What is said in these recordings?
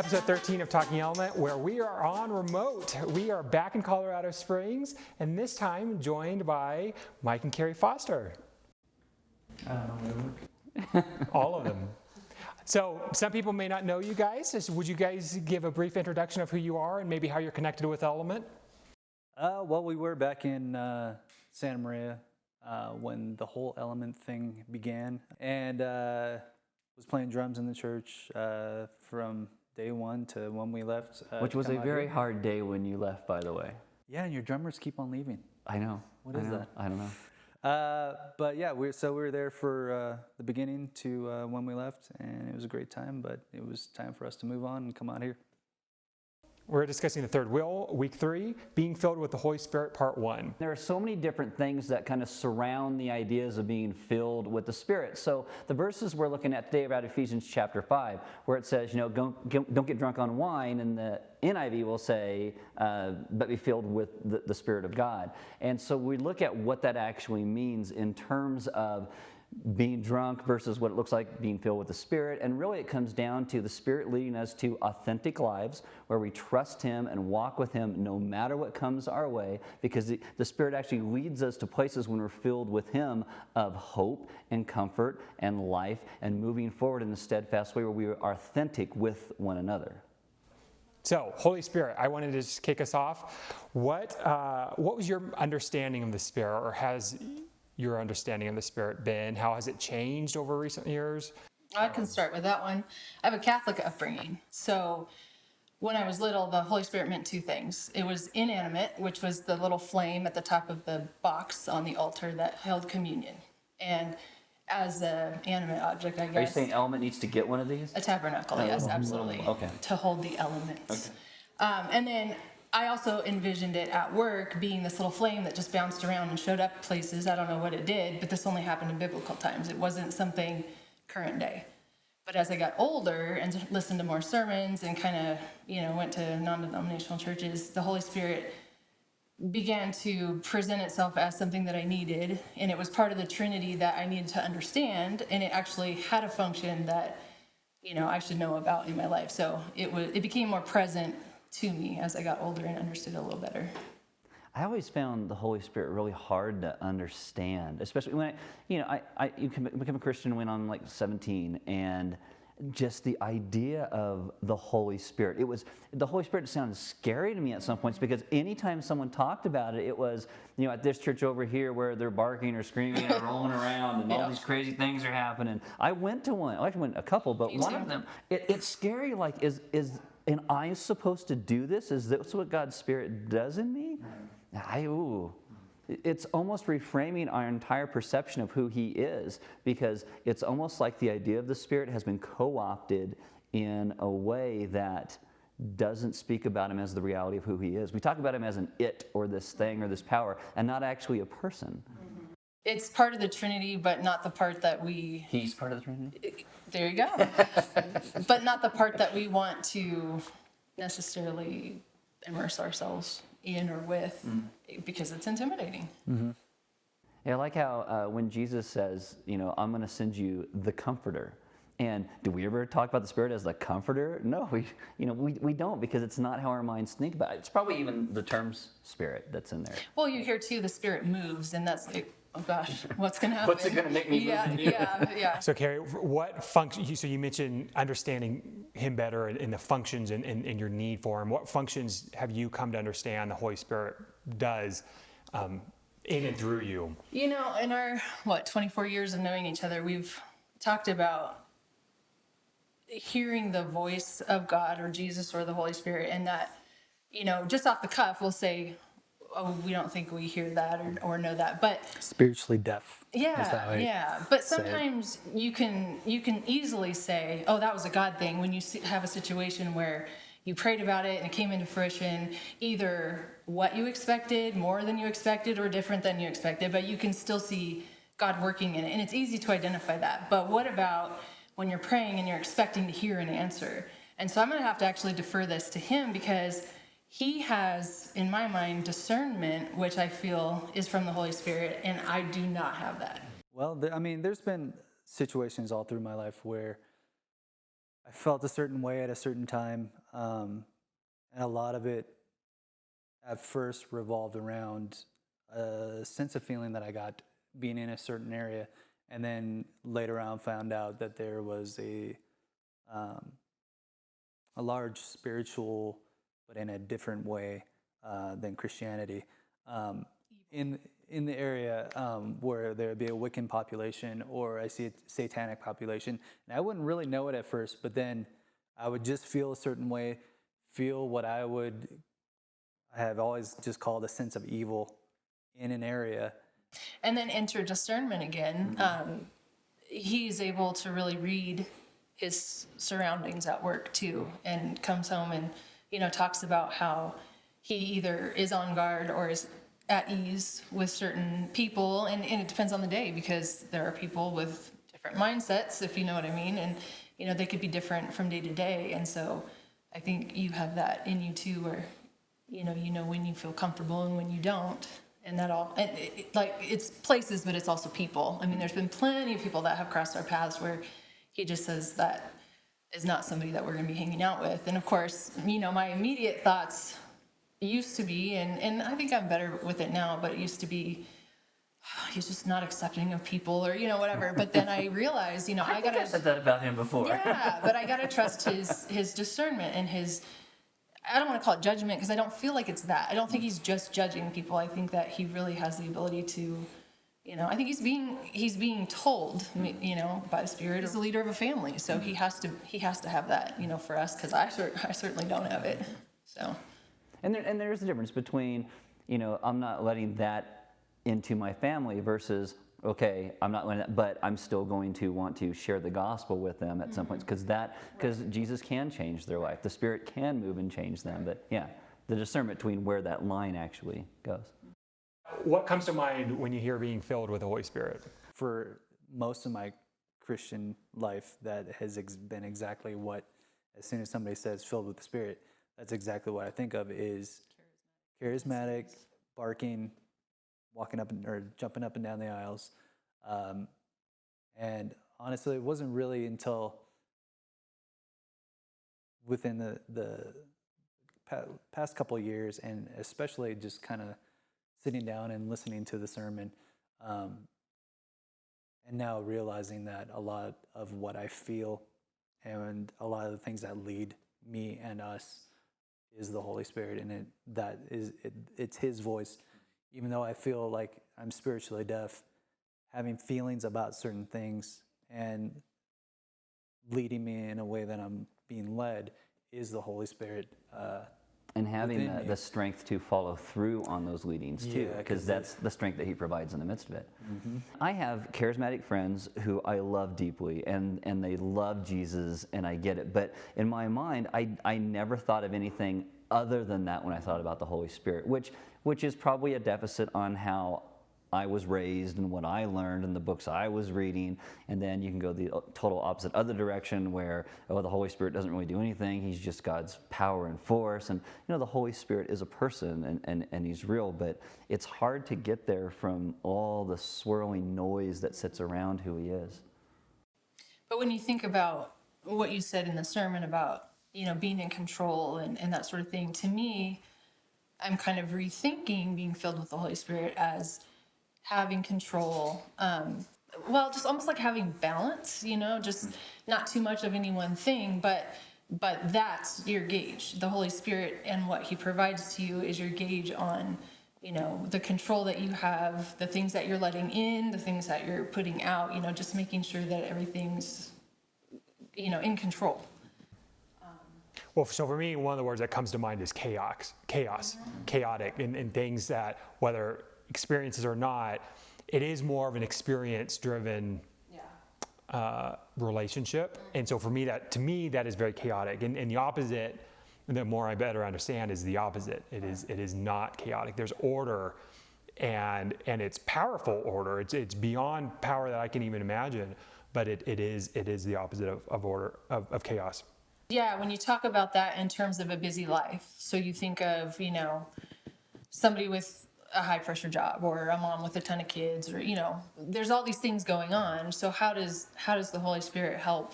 episode 13 of Talking Element, where we are on remote. We are back in Colorado Springs, and this time joined by Mike and Carrie Foster. All of them. So some people may not know you guys. Would you guys give a brief introduction of who you are and maybe how you're connected with Element? Well, we were back in Santa Maria when the whole Element thing began, and was playing drums in the church from day one to when we left. Which was a very hard day when you left, by the way. Yeah, and your drummers keep on leaving. I know. What is that? I don't know. But yeah, we were there for the beginning to when we left, and it was a great time, but it was time for us to move on and come out here. We're discussing the third will, week 3, being filled with the Holy Spirit, part 1. There are so many different things that kind of surround the ideas of being filled with the Spirit. So the verses we're looking at today are about Ephesians chapter 5, where it says, don't get drunk on wine, and the NIV will say, but be filled with the Spirit of God. And so we look at what that actually means in terms of being drunk versus what it looks like being filled with the Spirit. And really it comes down to the Spirit leading us to authentic lives where we trust Him and walk with Him no matter what comes our way, because the Spirit actually leads us to places when we're filled with Him of hope and comfort and life and moving forward in a steadfast way where we are authentic with one another. So, Holy Spirit, I wanted to just kick us off. What was your understanding of the Spirit, or has your understanding of the Spirit been? How has it changed over recent years? I can start with that one. I have a Catholic upbringing. So when I was little, the Holy Spirit meant two things. It was inanimate, which was the little flame at the top of the box on the altar that held communion. And as an animate object, I guess. Are you saying Element needs to get one of these? A tabernacle, yes, absolutely. Okay. To hold the elements. Okay. And then I also envisioned it at work being this little flame that just bounced around and showed up places. I don't know what it did, but this only happened in biblical times. It wasn't something current day. But as I got older and listened to more sermons and kind of, went to non-denominational churches, the Holy Spirit began to present itself as something that I needed. And it was part of the Trinity that I needed to understand. And it actually had a function that, I should know about in my life. So it became more present to me as I got older and understood it a little better. I always found the Holy Spirit really hard to understand, especially when I became a Christian when I'm like 17, and just the idea of the Holy Spirit. The Holy Spirit sounded scary to me at some points, because anytime someone talked about it, it was, at this church over here where they're barking or screaming and rolling around and all these crazy things are happening. I went to one. I actually went a couple, but one of them, it's scary. Like, am I supposed to do this? Is this what God's Spirit does in me? It's almost reframing our entire perception of who He is, because it's almost like the idea of the Spirit has been co-opted in a way that doesn't speak about Him as the reality of who He is. We talk about Him as an it, or this thing, or this power, and not actually a person. It's part of the Trinity, but not the part that He's part of the Trinity? There you go. But not the part that we want to necessarily immerse ourselves in or with, because it's intimidating. Mm-hmm. Yeah, I like how when Jesus says, I'm going to send you the Comforter. And do we ever talk about the Spirit as the Comforter? No, we don't, because it's not how our minds think about it. It's probably even the term Spirit that's in there. Well, you hear too, the Spirit moves, and that's like, oh gosh, what's going to happen? What's it going to make me move? Yeah. So, Carrie, what function? So you mentioned understanding Him better and the functions and your need for Him. What functions have you come to understand the Holy Spirit does in and through you? In our 24 years of knowing each other, we've talked about hearing the voice of God or Jesus or the Holy Spirit, and that, just off the cuff, we'll say, oh, we don't think we hear that or know that, but Spiritually deaf. Yeah. But sometimes you can easily say, oh, that was a God thing, when you have a situation where you prayed about it and it came into fruition, either what you expected, more than you expected, or different than you expected, but you can still see God working in it, and it's easy to identify that. But what about when you're praying and you're expecting to hear an answer? And so I'm going to have to actually defer this to Him, because He has, in my mind, discernment, which I feel is from the Holy Spirit, and I do not have that. Well, there's been situations all through my life where I felt a certain way at a certain time, and a lot of it at first revolved around a sense of feeling that I got being in a certain area, and then later on found out that there was um, a large spiritual, but in a different way than Christianity, um, in the area where there would be a Wiccan population or I see a satanic population, and I wouldn't really know it at first, but then I would just feel a certain way, feel what I have always just called a sense of evil in an area. And then enter discernment again. He's able to really read his surroundings at work too, and comes home and talks about how he either is on guard or is at ease with certain people, and it depends on the day, because there are people with different mindsets, if you know what I mean, and they could be different from day to day. And so I think you have that in you too, where you know when you feel comfortable and when you don't. And that all, and it's places, but it's also people. I mean, there's been plenty of people that have crossed our paths where he just says that is not somebody that we're going to be hanging out with. And of course, my immediate thoughts used to be, and I think I'm better with it now, but it used to be, he's just not accepting of people, or whatever. But then I realized, I I said that about him before. yeah, but I gotta trust his discernment and his, I don't want to call it judgment, because I don't feel like it's that. I don't think he's just judging people. I think that he really has the ability to, I think he's being told, by the Spirit. He's the leader of a family, so he has to have that, for us, because I certainly don't have it. So. And there's a difference between, I'm not letting that into my family versus, okay, I'm not letting that, but I'm still going to want to share the gospel with them at some point, because Jesus can change their life. The Spirit can move and change them. But yeah, the discernment between where that line actually goes. What comes to mind when you hear being filled with the Holy Spirit? For most of my Christian life, that has been exactly what, as soon as somebody says filled with the Spirit, that's exactly what I think of is charismatic, barking, walking up or jumping up and down the aisles. And honestly, it wasn't really until within the past couple of years, and especially just kind of sitting down and listening to the sermon, and now realizing that a lot of what I feel and a lot of the things that lead me and us is the Holy Spirit, and it's His voice. Even though I feel like I'm spiritually deaf, having feelings about certain things and leading me in a way that I'm being led is the Holy Spirit. And having within me. the strength to follow through on those leadings too, Yeah, because 'cause that's the strength that He provides in the midst of it. Mm-hmm. I have charismatic friends who I love deeply, and they love Jesus, and I get it. But in my mind, I never thought of anything other than that when I thought about the Holy Spirit, which is probably a deficit on how I was raised and what I learned in the books I was reading. And then you can go the total opposite other direction where, the Holy Spirit doesn't really do anything. He's just God's power and force. And, the Holy Spirit is a person and He's real, but it's hard to get there from all the swirling noise that sits around who He is. But when you think about what you said in the sermon about, being in control and that sort of thing, to me, I'm kind of rethinking being filled with the Holy Spirit as having control, just almost like having balance, just not too much of any one thing, but that's your gauge. The Holy Spirit and what He provides to you is your gauge on, the control that you have, the things that you're letting in, the things that you're putting out, just making sure that everything's, in control. Well, so for me, one of the words that comes to mind is chaos, chaotic, and things that, whether experiences or not, it is more of an experience-driven relationship. And so for me, that is very chaotic. And the opposite, the more I better understand, is the opposite. It is not chaotic. There's order, and it's powerful order. It's beyond power that I can even imagine. But it is the opposite of order, of chaos. Yeah, when you talk about that in terms of a busy life, so you think of, somebody with a high pressure job or a mom with a ton of kids, or, there's all these things going on. So how does the Holy Spirit help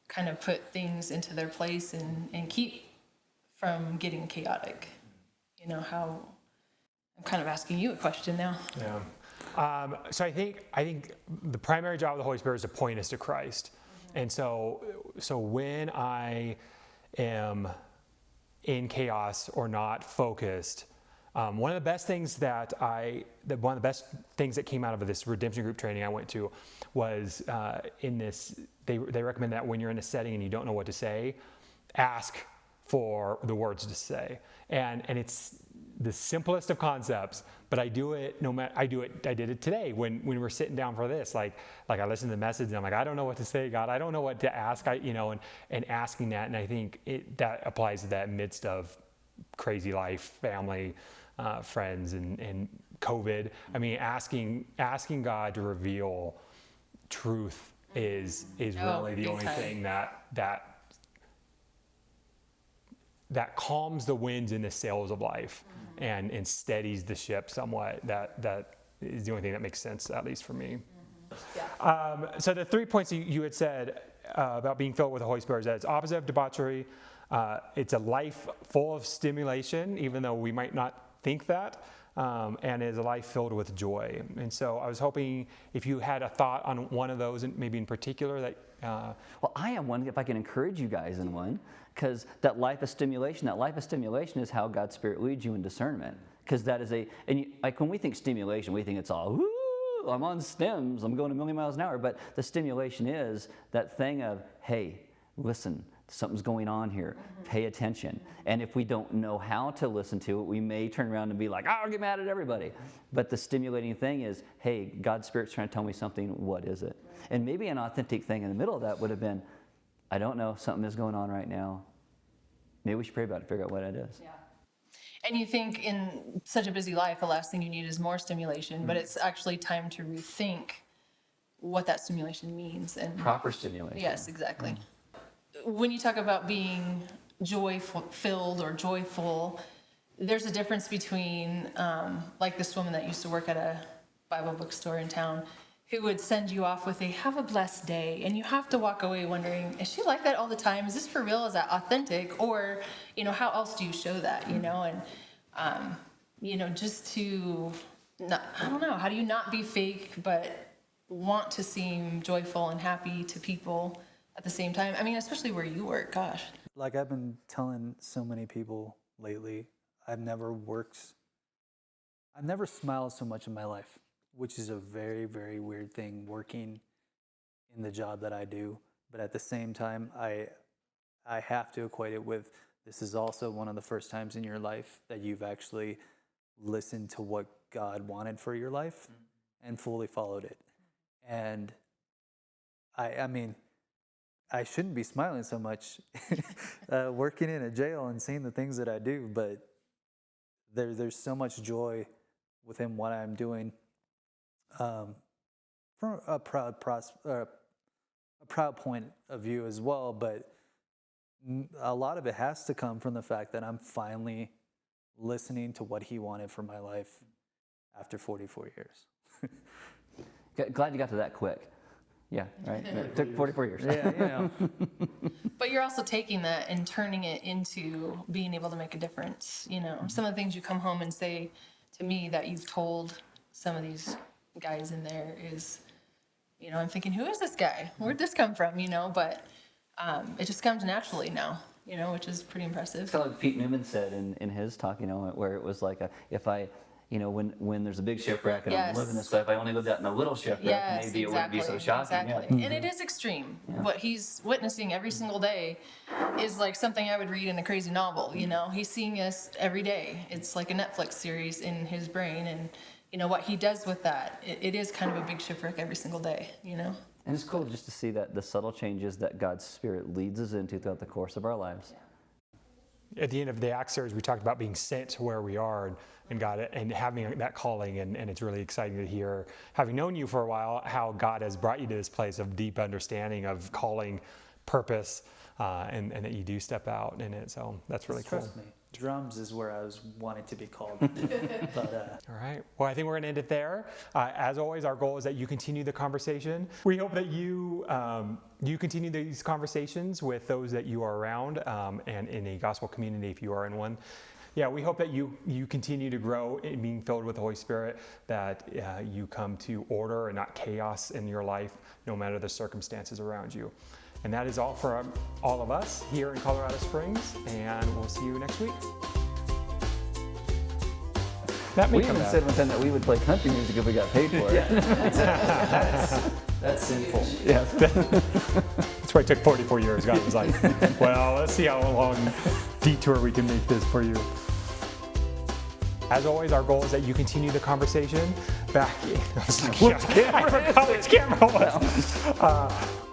kind of put things into their place and keep from getting chaotic. You know, how I'm kind of asking you a question now. Yeah. So I think the primary job of the Holy Spirit is to point us to Christ. And so when I am in chaos or not focused, one of the best things that came out of this redemption group training I went to was they recommend that when you're in a setting and you don't know what to say, ask for the words to say. And it's the simplest of concepts, but I do it I did it today when we were sitting down for this. Like I listened to the message and I'm like, I don't know what to say, God. I don't know what to ask. And asking that. And I think that applies to that midst of crazy life, family, friends, and COVID. I mean, asking God to reveal truth is really the only thing that calms the winds in the sails of life and steadies the ship somewhat. That is the only thing that makes sense, at least for me. So the 3 points you had said about being filled with the Holy Spirit is that it's opposite of debauchery. It's a life full of stimulation, even though we might not think that, and is a life filled with joy. And so I was hoping if you had a thought on one of those, and maybe in particular that. Well, I have one, if I can encourage you guys in one, because that life of stimulation is how God's Spirit leads you in discernment. Because that is like when we think stimulation, we think it's all, woo, I'm on stims, I'm going a million miles an hour. But the stimulation is that thing of, hey, listen, something's going on here. Pay attention. And if we don't know how to listen to it, we may turn around and be like, I'll get mad at everybody. But the stimulating thing is, hey, God's Spirit's trying to tell me something. What is it? And maybe an authentic thing in the middle of that would have been, I don't know, something is going on right now. Maybe we should pray about it, figure out what it is. Yeah. And you think in such a busy life, the last thing you need is more stimulation, but it's actually time to rethink what that stimulation means. And Proper stimulation. yes, exactly. When you talk about being joy-filled or joyful, there's a difference between, like this woman that used to work at a Bible bookstore in town, who would send you off with have a blessed day, and you have to walk away wondering, is she like that all the time? Is this for real? Is that authentic? Or, how else do you show that, And, just to, I don't know, how do you not be fake, but want to seem joyful and happy to people at the same time? I mean, especially where you work, gosh. Like I've been telling so many people lately, I've never smiled so much in my life, which is a very, very weird thing working in the job that I do. But at the same time, I have to equate it with, this is also one of the first times in your life that you've actually listened to what God wanted for your life and fully followed it. And I mean, I shouldn't be smiling so much working in a jail and seeing the things that I do, but there's so much joy within what I'm doing. From a proud point of view as well, but a lot of it has to come from the fact that I'm finally listening to what He wanted for my life after 44 years. Glad you got to that quick. Yeah, right. It took 44 years. Yeah, But you're also taking that and turning it into being able to make a difference. Some of the things you come home and say to me that you've told some of these guys in there is, I'm thinking, who is this guy? Where'd this come from? But it just comes naturally now, which is pretty impressive. It's kind of like Pete Newman said in his talk, where it was like, if I, when there's a big shipwreck and I'm living this way, if I only lived out in a little shipwreck, maybe it wouldn't be so shocking. Exactly. And it is extreme. Yeah. What he's witnessing every single day is like something I would read in a crazy novel. He's seeing us every day. It's like a Netflix series in his brain, and what he does with that, it is kind of a big shipwreck every single day, And it's cool just to see that the subtle changes that God's Spirit leads us into throughout the course of our lives. Yeah. At the end of the Acts series, we talked about being sent to where we are and God and having that calling, and it's really exciting to hear, having known you for a while, how God has brought you to this place of deep understanding of calling, purpose, and that you do step out in it. So that's really cool. Trust me. Drums is where I was wanting to be called. But All right. Well, I think we're going to end it there. As always, our goal is that you continue the conversation. We hope that you continue these conversations with those that you are around, and in a gospel community if you are in one. Yeah, we hope that you continue to grow in being filled with the Holy Spirit, that you come to order and not chaos in your life, no matter the circumstances around you. And that is all for all of us here in Colorado Springs, and we'll see you next week. That may We come even back. said one time that we would play country music if we got paid for it. that's sinful. Yeah, that's why it took 44 years. God was like, well, let's see how long detour we can make this for you. As always, our goal is that you continue the conversation back in. I forgot which camera it was.